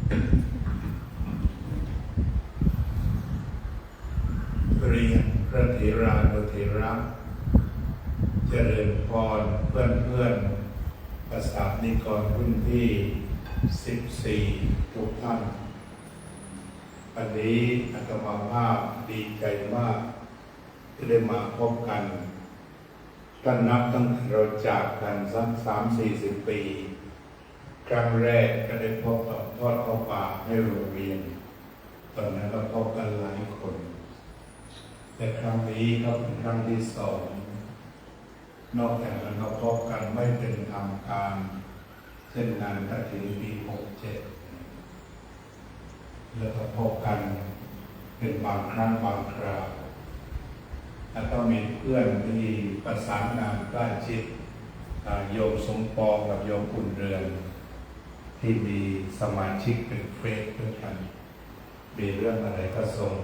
เรียนพระเถรานุเถระเจริญพรเพื่อนประสาทนิกรรุ่นที่14ทุกท่านวันนี้อาตมาภาพดีใจมากที่ได้มาพบกันท่านนับตั้งแต่เราจากกันสัก30-40 ปีครั้งแรกก็ได้พบกับทอดข้าวป่าให้โรงเรียนตอนนั้นก็พบกันหลายคนแต่ครั้งนี้ก็เป็นครั้งที่2นอกจากนั้นก็พบกันไม่เป็นทางการเช่นงานกฐินปี67แล้วก็พบกันเป็นบางครั้งบางคราวแล้วก็มีเพื่อนที่ประสานงานใกล้ชิดโยมสมปองกับโยมอุ่นเรือนที่มีสมาชิกเป็นเฟซด้วยกันมีเรื่องอะไรก็ส่ง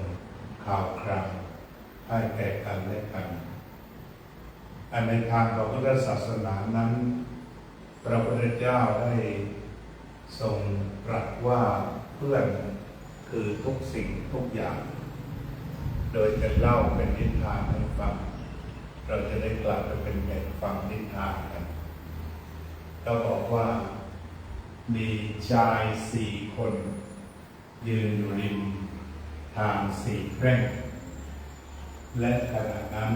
ข่าวคราวให้แก่กันและกันอันในทางของพุทธศาสนานั้นพระพุทธเจ้าได้ทรงตรัสว่าเพื่อนคือทุกสิ่งทุกอย่างโดยจะเล่าเป็นนิทานให้ฟังเราจะได้กลับไปเป็นเด็กฟังนิทานกันเราบอกว่ามีชาย4 คนยืนอยู่ริมทาง4 แพร่งและขณะนั้น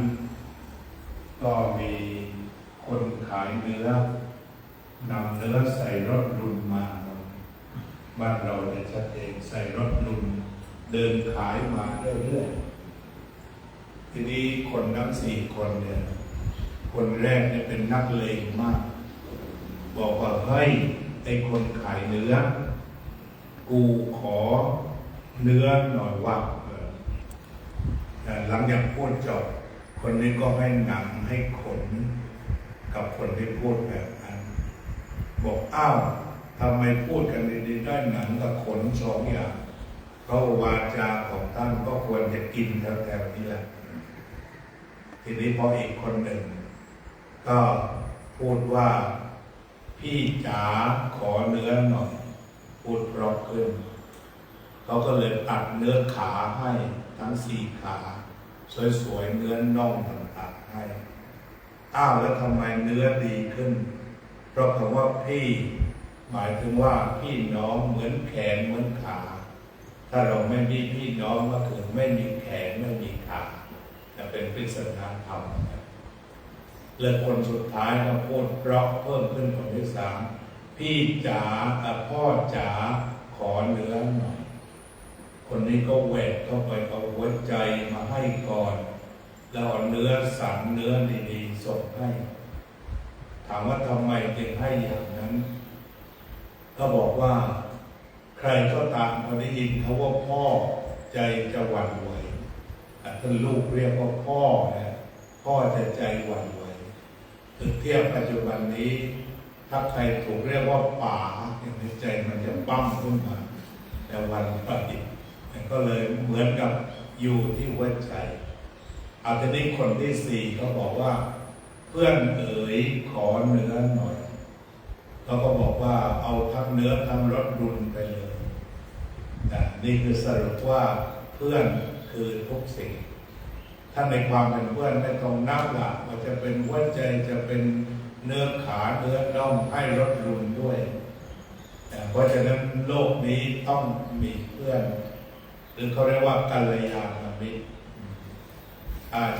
ก็มีคนขายเนื้อนำเนื้อใส่รถลุนมาบ้านเราจะชัดเจนใส่รถลุนเดินขายมาเรื่อยๆทีนี้คนทั้ง4 คนเนี่ยคนแรกเนี่ยเป็นนักเลงมากบอกว่าเฮ้ยไอ้คนขายเนื้อกูขอเนื้อหน่อยว่าหลังจากพูดจบคนนี้ก็ให้หนังให้ขนกับคนที่พูดแบบนั้นบอกอ้าวทำไมพูดกันดีๆได้หนังกับขน2 อย่างเพราะวาจาของท่านก็ควรจะกินแถวๆนี้แหละทีนี้พออีกคนหนึ่งก็พูดว่าพี่จ๋าขอเนื้อหน่อยพูดเพราะขึ้นเขาก็เลยตัดเนื้อขาให้ทั้ง4 ขาสวยๆเนื้อน่องต่างๆให้อ้าวแล้วทำไมเนื้อดีขึ้นเพราะคำว่าพี่หมายถึงว่าพี่น้องเหมือนแขนเหมือนขาถ้าเราไม่มีพี่น้องก็คือไม่มีแขนไม่มีขาจะเป็นปริศนาธรรมแล้วคนสุดท้ายก็พูดเพราะเพิ่มขึ้นคนที่3พี่จ๋าพ่อจ๋าขอเนื้อหน่อยคนนี้ก็แหวกเข้าไปเอาหัวใจมาให้ก่อนแล้วเอาเนื้อสันเนื้อดีๆส่งให้ถามว่าทำไมจึงให้อย่างนั้นก็บอกว่าใครก็ตามพอได้ยินเขาว่าพ่อใจจะหวั่นไหวท่านลูกเรียกว่าพ่อนะพ่อจะใจหวั่นไหวถึงเทียบปัจจุบันนี้ถ้าใครถูกเรียกว่าป๋าใจมันจะปั้มขึ้นมาแต่วันปฏิก็เลยเหมือนกับอยู่ที่หัวใจอาทีนี้คนที่4เขาบอกว่าเพื่อนเอ๋ยขอเนื้อหน่อยเขาก็บอกว่าเอาทั้งเนื้อทั้งรสรุนไปเลยนี่คือสรุปว่าเพื่อนคือทุกสิ่งถ้าในความเป็นเพื่อนไม่ต้องนับหลักว่าจะเป็นหัวใจจะเป็นเนื้อขาเนื้อน่องให้รสรุนด้วยเพราะฉะนั้นโลกนี้ต้องมีเพื่อนหรือเขาเรียกว่ากัลยาณมิตร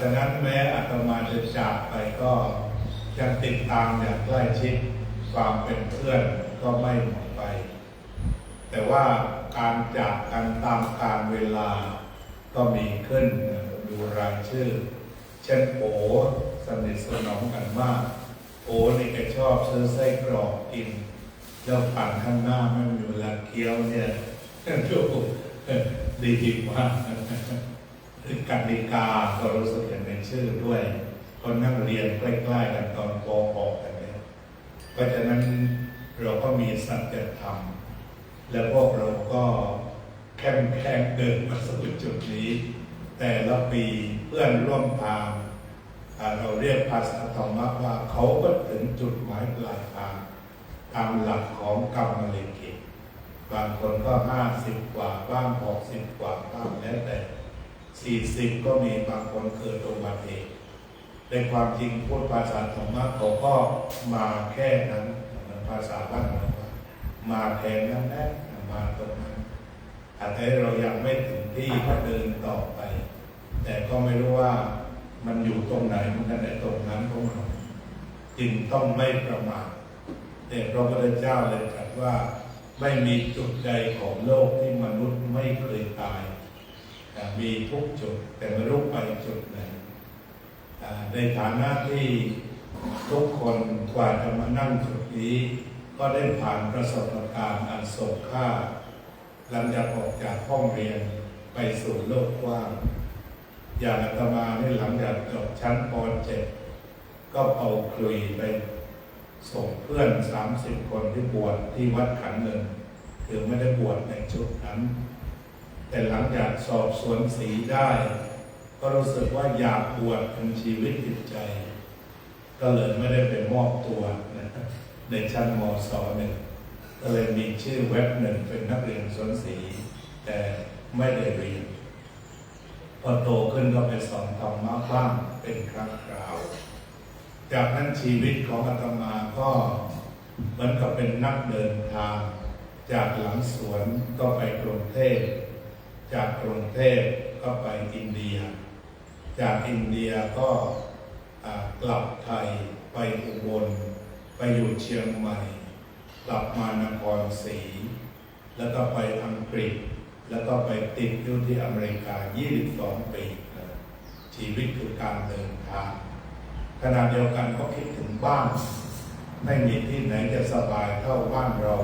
ฉะนั้นแม้อาตมาจะจากไปก็ยังติดตามอย่างใกล้ชิดความเป็นเพื่อนก็ไม่หมดไปแต่ว่าการจากกันตามกาลเวลาก็มีขึ้นดูรายชื่อเช่นโอสนิทสนมกันมากโอนี่แกชอบซื้อไส้กรอกกินแล้วปั่นข้างหน้าไม่มีเวลาเคี้ยวเนี่ยดูดีมากกันดิกาก็รู้สึกอย่างในชื่อด้วยคนนั่งเรียนใกล้ๆกันตอนป .6 กันเนี่ยเพราะฉะนั้นเราก็มีสัจธรรมและพวกเราก็แข็งเดินมาสู่จุดนี้แต่ละปีเพื่อนร่วมทางเราเรียกภาษาธรรมะว่าเขาก็ถึงจุดหมายปลายทางตามหลักของกรรมลิขิต บางคนก็50 กว่าบ้าง60 กว่าบ้างแล้วแต่40ก็มีบางคนเกิดอุบัติเหตุในความจริงพูดภาษาธรรมะเขาก็มาแค่นั้นภาษาบ้านเรามาแค่นั้นแหละมาตรงนั้นอาจจะเรายังไม่ถึงที่ก็เดินต่อไปแต่ก็ไม่รู้ว่ามันอยู่ตรงไหนมันกันในตรงนั้นของเราจึงต้องไม่ประมาทแต่พระพุทธเจ้าเลยตรัสว่าไม่มีจุดใดของโลกที่มนุษย์ไม่เคยตายมีทุกจุดแต่ไม่รู้ไปจุดไหนในฐานะที่ทุกคนกว่าจะมานั่งจุดนี้ก็ได้ผ่านประสบการณ์อันโศกค่าหลังจากออกจากห้องเรียนไปสู่โลกกว้างอย่างอาตมาในหลังจากจบชั้นป .7 ก็เอาคลุยไปส่งเพื่อน30 คนที่บวชที่วัดขันเงินคือไม่ได้บวชในชุดนั้นแต่หลังจากสอบสวนสีได้ก็รู้สึกว่าอยากบวชเป็นชีวิตจิตใจก็เลยไม่ได้ไปมอบตัวนะครับในชั้นมศ.1ก็เลยมีชื่อเว็บหนึ่งเป็นนักเรียนสวนสีแต่ไม่ได้เรียนพอโตขึ้นก็ไปสอนธรรมะบ้างเป็นครั้งคราวจากนั้นชีวิตของอาตมาก็เหมือนกับเป็นนักเดินทางจากหลังสวนก็ไปกรุงเทพจากกรุงเทพก็ไปอินเดียจากอินเดียก็กลับไทยไปอุบลไปอยู่เชียงใหม่กลับมานครศรีแล้วก็ไปอังกฤษแล้วก็ไปติดอยู่ที่อเมริกา22 ปีชีวิตคือการเดินทางขณะเดียวกันก็คิดถึงบ้านไม่มีที่ไหนจะสบายเท่าบ้านเรา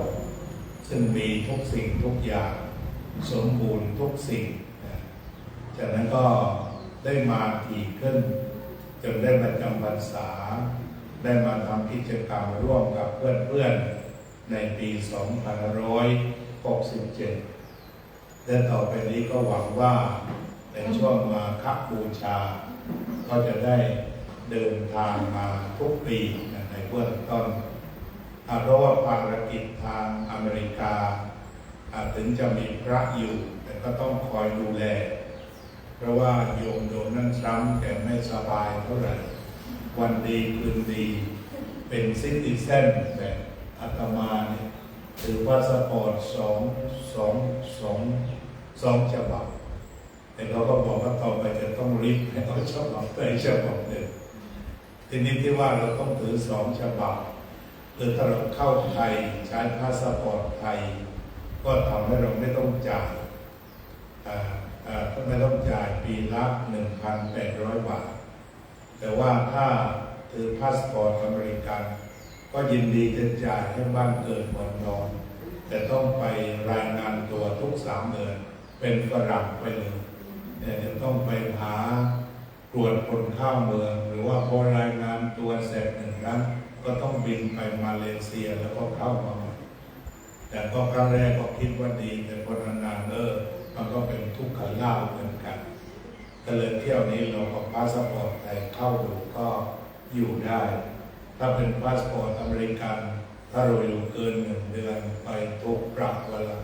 ซึ่งมีทุกสิ่งทุกอย่างสมบูรณ์ทุกสิ่งจากนั้นก็ได้มาถี่ขึ้นจนได้มาจำพรรษาได้มาทำกิจกรรมร่วมกับเพื่อนๆในปี 2567 และต่อไปนี้ก็หวังว่าในช่วงมาฆบูชาก็จะได้เดินทางมาทุกปีในเบื้องต้นเพราะว่าภารกิจทางอเมริกาถึงจะมีพระอยู่แต่ก็ต้องคอยดูแลเพราะว่าโยมโดนัลด์ทรัมป์แกไม่สบายเท่าไหร่วันดีคืนดีเป็นซิติเซนแบบอาตมาเนี่ยถือพาสปอร์ต2 ฉบับแต่เขาก็บอกว่าต่อไปจะต้องรีบให้เอาฉบับใดฉบับหนึ่งทีนี้ที่ว่าเราต้องถือ2 ฉบับคือถ้าเราเข้าไทยใช้พาสปอร์ตไทยก็ทำให้เราไม่ต้องจ่ายไม่ต้องจ่ายปีละ 1,800 บาทแต่ว่าถ้าถือพาสปอร์ตอเมริกันก็ยินดีจะจ่ายให้บ้านเกิดเมืองนอนแต่ต้องไปรายงานตัวทุก3 เดือนเป็นฝรั่งไปเลยเนี่ยจะต้องไปหาตรวจคนเข้าเมืองหรือว่าพอรายงานตัวเสร็จ1 ครั้งก็ต้องบินไปมาเลเซียแล้วก็เข้ามาแต่ก็ครั้งแรกก็คิดว่าดีแต่พอนานๆมันก็เป็นทุกข์ขันล่าเหมือนกันก็เลยเที่ยวนี้เราก็พาสปอร์ตไทยเข้าดูก็อยู่ได้ถ้าเป็นพาสปอร์ตอเมริกันถ้าเราอยู่เกิน1 เดือนไปถูกปรับวันละ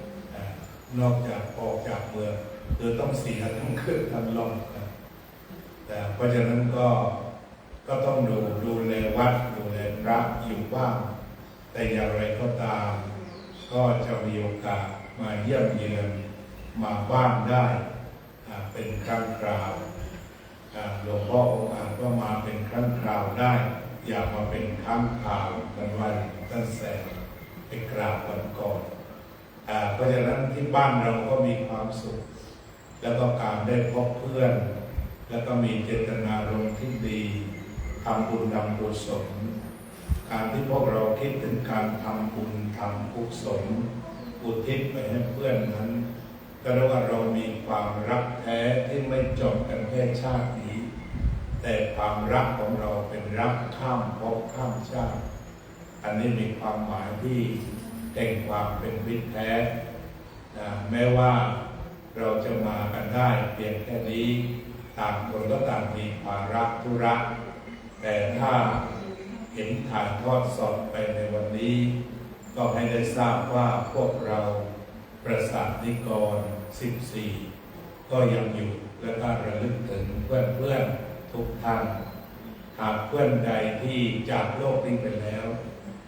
500นอกจากออกจากเมืองคือต้องเสียทั้งขึ้นทั้งลงแต่เพราะฉะนั้นก็ต้องดูแลวัดดูแลพระอยู่บ้างแต่อย่างไรก็ตามก็จะมีโอกาสมาเยี่ยมเยือนมาบ้านได้เป็นครั้งคราวหลวงพ่อองค์อาจก็มาเป็นครั้งคราวได้อย่ามาเป็นครั้งคราวกันวันตั้งแต่ไปกราบวันก่อนเพราะฉะนั้นที่บ้านเราก็มีความสุขแล้วก็การได้พบเพื่อนแล้วก็มีเจตนารมณ์ที่ดีทำบุญทำกุศลการที่พวกเราคิดถึงการทำบุญทำกุศลอุทิศไปให้เพื่อนนั้นก็เรียกว่าเรามีความรักแท้ที่ไม่จบกันแค่ชาตินี้แต่ความรักของเราเป็นรักข้ามภพข้ามชาติอันนี้มีความหมายที่แห่งความเป็นมิตรแท้แม้ว่าเราจะมากันได้เพียงแค่นี้ต่างคนก็ต่างมีภาระธุระแต่ถ้าเห็นถ่ายทอดสดไปในวันนี้ ก็ให้ได้ทราบว่าพวกเราประสาทนิกร14ก็ยังอยู่และก็ระลึกถึงเพื่อนๆทุกท่านหากเพื่อนใดที่จากโลกนี้ไปแล้ว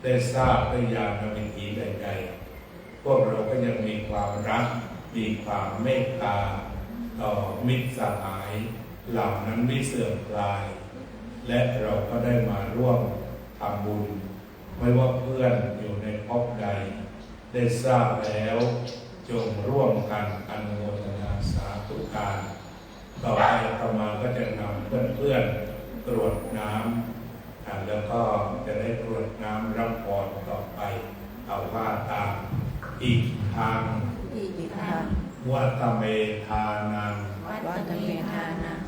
ได้ทราบด้วยญาณวิถีใดๆพวกเราก็ยังมีความรักมีความเมตตาต่อมิตรสหายเหล่านั้นไม่เสื่อมคลายและเราก็ได้มาร่วมทำบุญไม่ว่าเพื่อนอยู่ในภพใดได้ทราบแล้วจงร่วมกันอนุโมทนาสาธุการต่อไปประมาก็จะนำเพื่อนๆตรวจน้ำแล้วก็จะได้ตรวจน้ำรับพรต่อไปเอาว่าตามอีกทางวัตเมธานัง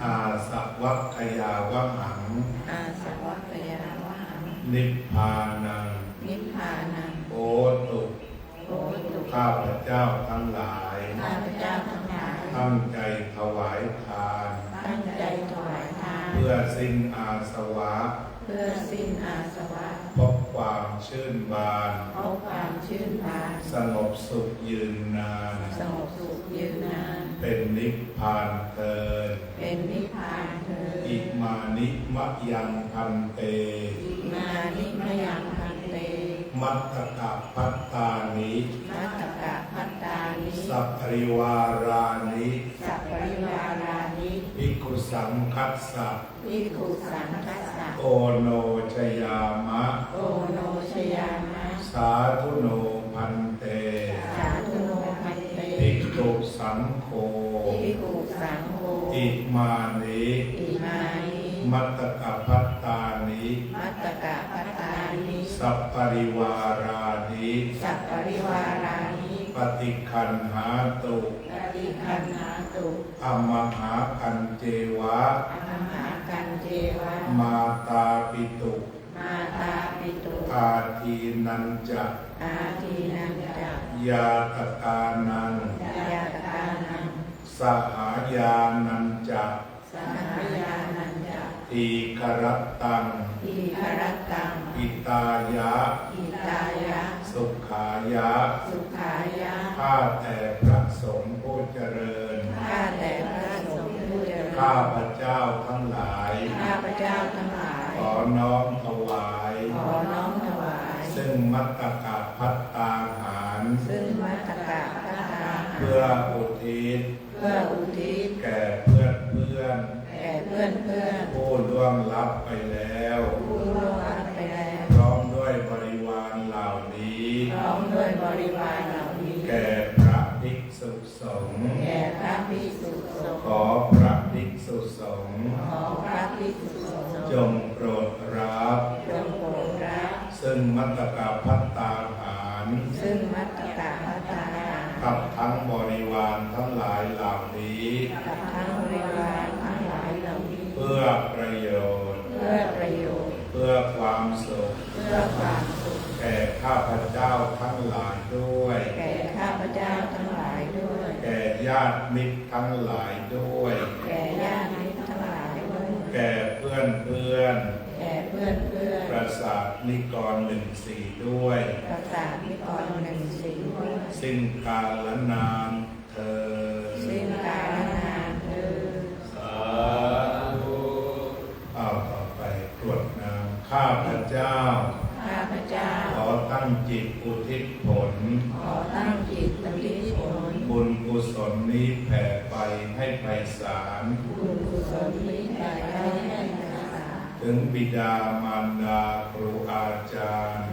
อาสวัคคยาวหังนิพพานังโอตุข้าพเจ้าทั้งหลายตั้งใจถวายทานเพื่อสิ้นอาสวะพบความชื่นบานสงบสุขยืนนานเป็นนิพพานเถิดอิมานิมะยังพันเตมัตตกะพัตตานิสัพพริวารานิภิกขุสังคัสสะโอโนชยามะสาธุโนพันเตภิกขุสังโฆอิมานิมัตตกะพัตตานิสัพพริวารานิปฏิคันหาตุอมหาคันเจวะมาตาปิตุอาทีนันจะยาตกานังสหายานันจะทีครัตตังอิตายะสุขายะข้าแต่พระสงฆ์ผู้เจริญข้าพเจ้าทั้งหลายขอน้อมถวายซึ่งมัตตกะภัตตาหารเพื่ออุทิศแก่เพื่อนผู้ล่วงลับไปแล้วพร้อมด้วยบริวารเหล่านี้แก่พระภิกษุสงฆ์ขอพระภิกษุสงฆ์จงโปรดรับซึ่งมัตตกะภัตตาหารกับทั้งบริวารทั้งหลายเหล่านี้เพื่อประโยชน์เพื่อความสุขแก่ข้าพเจ้าทั้งหลายด้วยแก่ญาติมิตรทั้งหลายด้วยแก่เพื่อนประสาทนิกร14ด้วยสิ้นกาลนานเธอสาธุต่อไปตรวจน้ำข้าพเจ้าขอตั้งจิตอุทิศผลบุญกุศลนี้แผ่ไปให้ไพศาลถึงบิดามารดาครูอาจารย์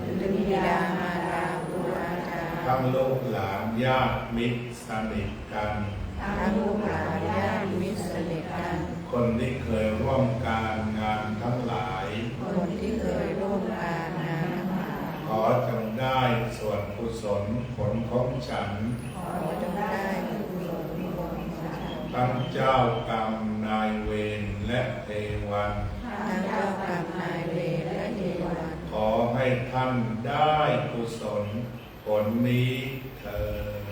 ทั้งลูกหลานญาติมิตรสนิทกันคนที่เคยร่วมการงานทั้งหลายขอจงได้ส่วนกุศลผลของฉันทั้งเจ้ากรรมนายเวรและเทวันขอให้ท่านได้กุศลผลนี้เถิด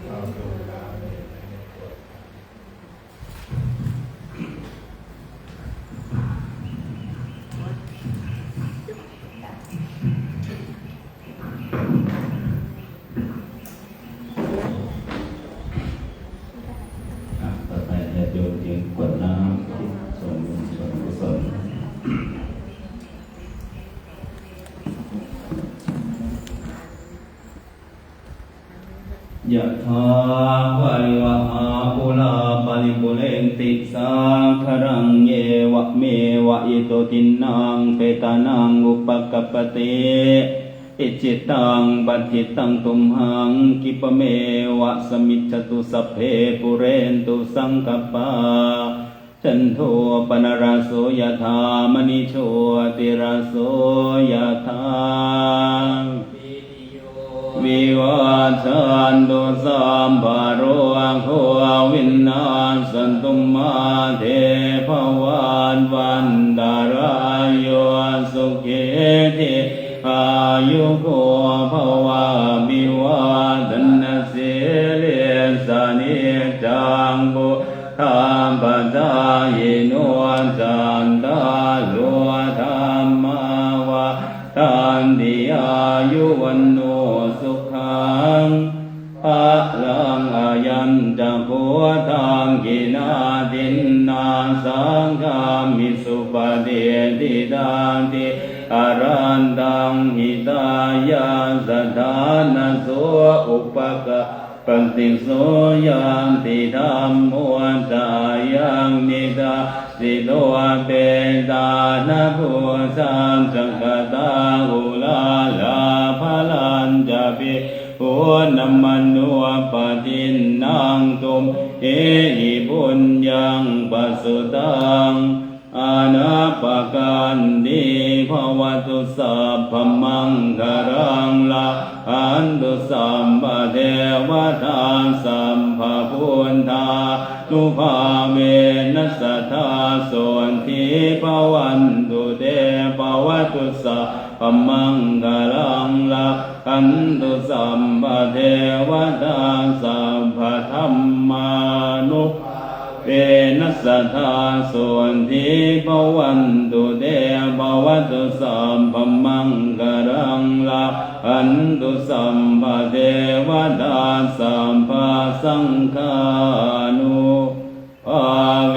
เราดูแล้วเนี่ยในกฎ ยะถาวะริวหาปุราปริปุเรนติสาครังเยวะเมวะอิโตตินังเปตานังอุปกัปปติอิจิตังปัฏฐิตังตุมหังกิปะเมวะสมิจฉตุสัพเพปุเรนตุสังกัปปะจันโทปนรสโสยถามณิโชติรสโสยถาวิวัชชันตุสัมภโรโควินนาสันตุมาเทภวันวันตารายโยสุขิธิอายุโกภวะมิวาทนาสิริสานิจังบุธรรมปัจจายโนจันตาโลธรรมาวะทันติอายุวันโนสุขังภะลังอายัญจะโพธังกินาทินนาสังฆามิสุปฏิทิดาติอารันตังหิตายาสถานะโสอุปกะปันติโสยังติธัมโมจายังนิตาสิโลเปตานะภูสังจังกตาหุลาลาภลันจะปิโหนมันุปตินังตุมเอหิบุญยังปัสสุตังอานาปกันติภวตุสัพพมังคารังลาอันตุสัมปะเทวตาสัมภพุทธานุภาเวนัสสทธาโสทิภวันตุเตภวตุสัพพมังคารังลาอันตุสัมปะเทวตาสัมภธัมมานุเวนัสสทธาโสทิภวันตุเตภวตุสัพพมังคารังลาอันตุสัมปะเทวตาสัมภสังฆานุภาเว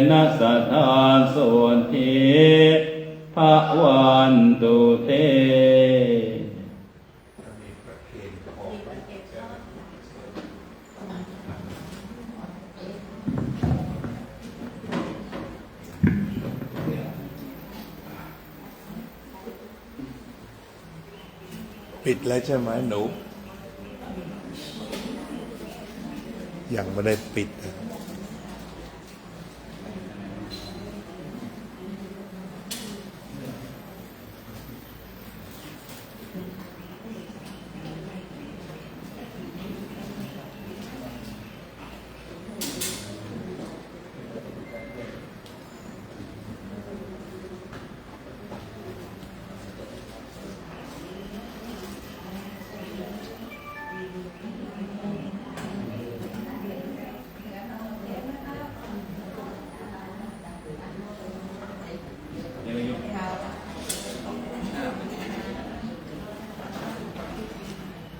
นัสสทธาโสทิภวันตุเตปิดแล้วใช่ไหมหนูยังไม่ได้ปิด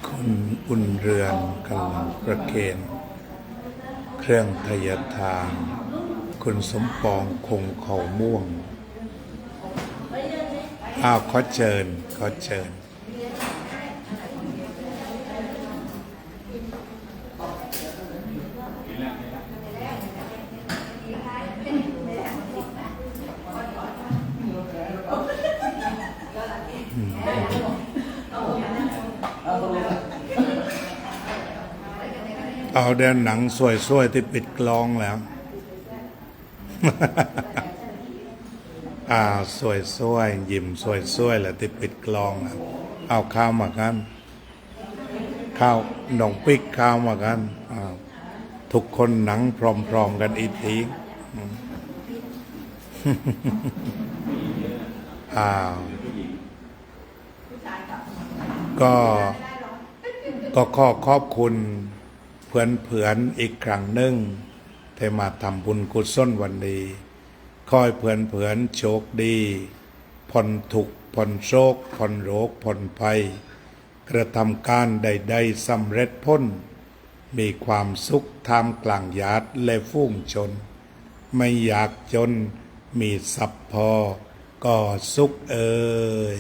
คุณอุ่นเรือนกำลังประเคนเครื่องทยทานคุณสมปองคงเขาม่วงขอเชิญเอาเดินหนังสวยๆที่ปิดกลองแล้วสวยๆยิ้มสวยๆแล้วที่ปิดกลองแล้วเอาข้าวมากันข้าวหนองปิกข้าวมากันทุกคนหนังพร้อมๆกันอีกทีก็ขอบคุณเพื่อนอีกครั้งหนึ่งที่มาทำบุญกุศลวันนี้ขอให้เพื่อนโชคดีพ้นทุกข์พ้นโศกพ้นโรคพ้นภัยกระทำการใดๆสำเร็จพ้นมีความสุขท่ามกลางญาติและฝูงชนไม่อยากจนมีทรัพย์พอก็สุขเอ่ย